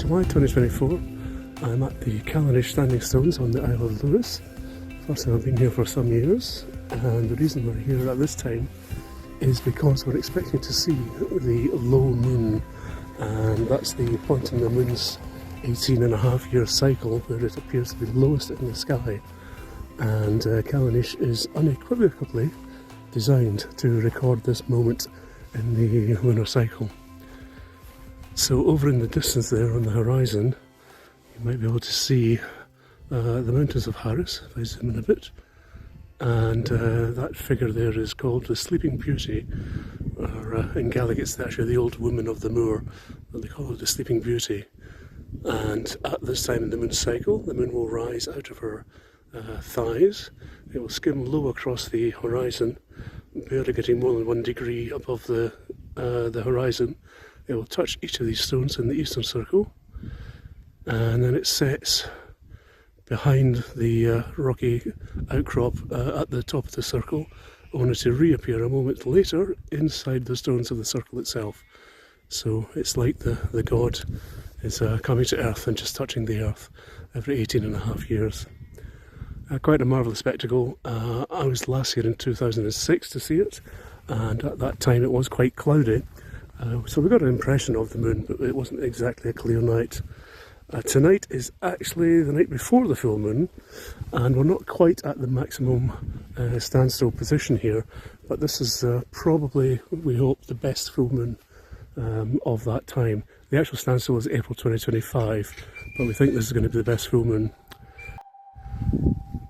July 2024. I'm at the Callanish standing stones on the Isle of Lewis. First time I've been here for some years, and the reason we're here at this time is because we're expecting to see the low moon, and that's the point in the moon's 18.5-year cycle where it appears to be lowest in the sky. And Callanish is unequivocally designed to record this moment in the lunar cycle. So over in the distance there on the horizon, you might be able to see the mountains of Harris, if I zoom in a bit. And that figure there is called the Sleeping Beauty, or in Gaelic it's actually the Old Woman of the Moor, but they call it the Sleeping Beauty. And at this time in the moon cycle, the moon will rise out of her thighs. It will skim low across the horizon, barely getting more than 1 degree above the horizon. It will touch each of these stones in the eastern circle, and then it sets behind the rocky outcrop at the top of the circle, only to reappear a moment later inside the stones of the circle itself. So it's like the god is coming to earth and just touching the earth every 18.5 years. Quite a marvellous spectacle. I was last here in 2006 to see it, and at that time it was quite cloudy. So we got an impression of the moon, but it wasn't exactly a clear night. Tonight is actually the night before the full moon, and we're not quite at the maximum standstill position here, but this is probably, we hope, the best full moon of that time. The actual standstill is April 2025, but we think this is going to be the best full moon.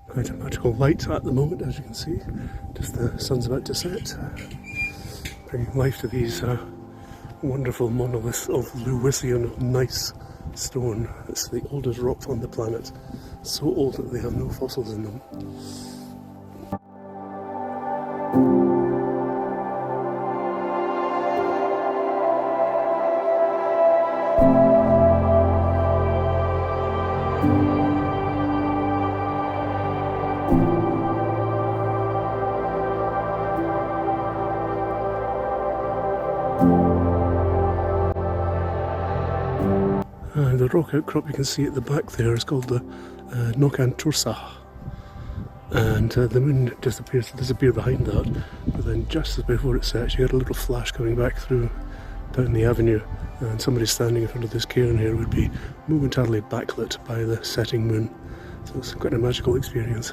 Quite a magical light at the moment, as you can see. Just the sun's about to set, bringing life to these wonderful monoliths of Lewisian gneiss stone. It's the oldest rock on the planet, so old that they have no fossils in them. The rock outcrop you can see at the back there is called the Nokan Tursa, and the moon just appears to disappear behind that, but then just as before it sets you get a little flash coming back through down the avenue, and somebody standing in front of this cairn here would be momentarily backlit by the setting moon. So it's quite a magical experience.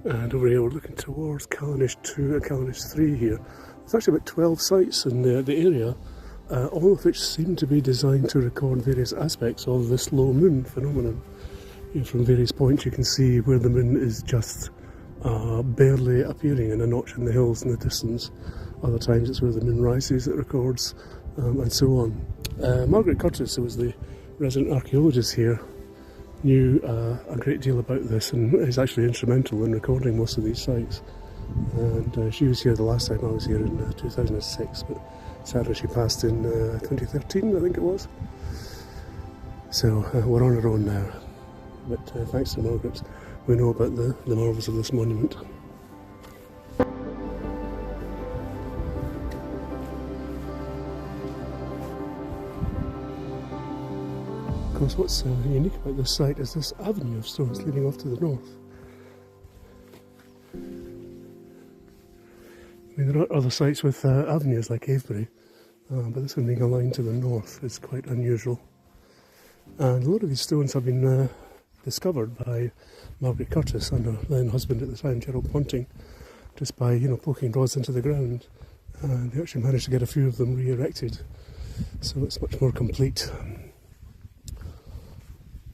And over here we're looking towards Callanish II and Callanish III here. There's actually about 12 sites in the area, all of which seem to be designed to record various aspects of this low moon phenomenon. From various points you can see where the moon is just barely appearing in a notch in the hills in the distance. Other times it's where the moon rises, it records, and so on. Margaret Curtis, who was the resident archaeologist here, knew a great deal about this and is actually instrumental in recording most of these sites. And she was here the last time I was here in 2006, but sadly she passed in 2013, I think it was. So we're on our own now. But thanks to Margaret, we know about the marvels of this monument. Of course, what's unique about this site is this avenue of stones leading off to the north. I mean, there are other sites with avenues like Avebury, but this one being aligned to the north is quite unusual. And a lot of these stones have been discovered by Margaret Curtis and her then husband at the time, Gerald Ponting, just by poking rods into the ground. And they actually managed to get a few of them re-erected, so it's much more complete.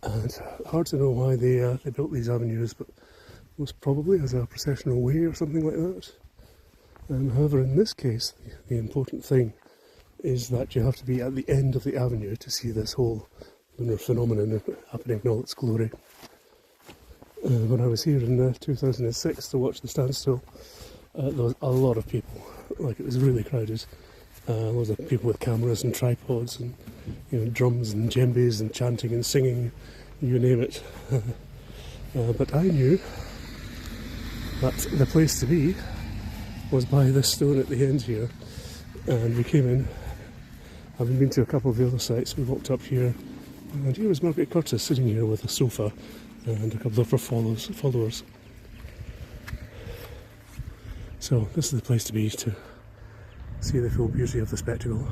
And hard to know why they built these avenues, but most probably as a processional way or something like that. However, in this case, the important thing is that you have to be at the end of the avenue to see this whole lunar phenomenon happening in all its glory. When I was here in 2006 to watch the standstill, there was a lot of people. Like, it was really crowded. Loads of people with cameras and tripods and, you know, drums and djembes and chanting and singing, you name it. But I knew that the place to be was by this stone at the end here, and we came in. Having been to a couple of the other sites, we walked up here, and here was Margaret Curtis sitting here with a sofa and a couple of her followers. So this is the place to be to see the full beauty of the spectacle.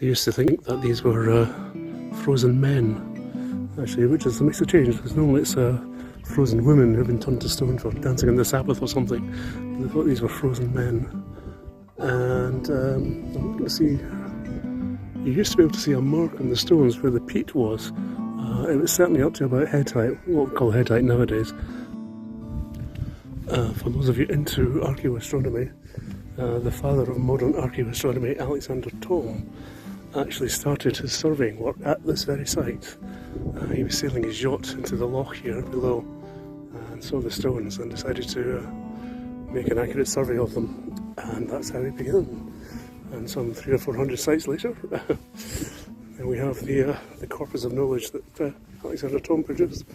I used to think that these were frozen men, actually, which is a mix of change, because normally it's frozen women who've been turned to stone for dancing on the Sabbath or something. But I thought these were frozen men. And I'm going to see, you used to be able to see a mark on the stones where the peat was. It was certainly up to about head height, what we call head height nowadays. For those of you into archaeoastronomy, the father of modern archaeoastronomy, Alexander Thom, actually started his surveying work at this very site. He was sailing his yacht into the loch here below and saw the stones and decided to make an accurate survey of them, and that's how it began. And some 300 or 400 sites later, and we have the corpus of knowledge that Alexander Thom produced.